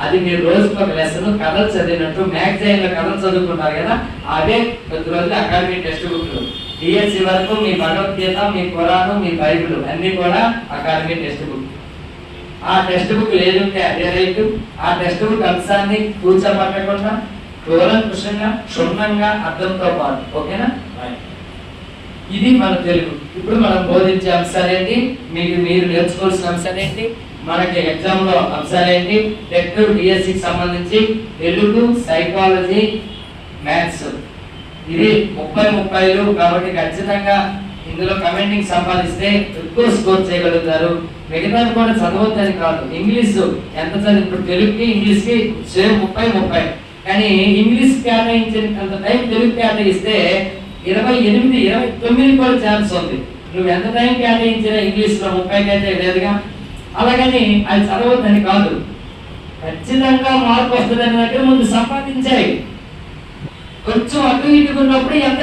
అది మీరు రోజుకు ఒక లెసన్ కథలు చదివినట్టు మ్యాగజైన్లో కథలు చదువుకుంటారు కదా, అవే కొద్ది రోజులు అకాడమిక్ టెక్స్ట్ బుక్లు. డిఎస్సి వరకు మీ భగవద్గీత, మీ ఖురాను, మీ బైబిల్ అన్ని కూడా అకాడమిక్ టెక్స్ట్ బుక్. ఆ టెక్స్ట్ బుక్ లేదుంటే అదే రైతు. ఆ టెక్స్ట్ బుక్ అంశాన్ని కూర్చోబట్టకుండా కూలంకుషంగా క్షుణ్ణంగా అర్థంతో పాటు. ఓకేనా? ఇది మన తెలుగు. ఇప్పుడు మనం బోధించే అంశాలేంటి, మీరు నేర్చుకోవాల్సిన అంశాలేంటి, మనకి ఎగ్జామ్ లో అంశాలేంటి, టెట్ డిఎస్సికి సంబంధించి తెలుగు, సైకాలజీ, మ్యాథ్స్. ఇది 30 కాబట్టి ఖచ్చితంగా ఇందులో కమెంటింగ్ సంపాదిస్తే ఎక్కువ స్కోర్ చేయగలుగుతారు. మిగతా కూడా చదవద్దని కాదు. ఇంగ్లీష్ ఎంత చదివి, ఇప్పుడు తెలుగుకి ఇంగ్లీష్కి సేమ్ 30 కానీ ఇంగ్లీష్ కేటాయించినంత టైం తెలుగు కేటాయిస్తే 28-29 కూడా ఛాన్స్ ఉంది. నువ్వు ఎంత టైం కేటాయించినా ఇంగ్లీష్లో 30 అయితే లేదుగా. అలాగని అది చదవద్దని కాదు, ఖచ్చితంగా మార్పు వస్తుందని దగ్గర ముందు సంపాదించాయి. కొంచెం అటు ఇటుకున్నప్పుడు ఎంత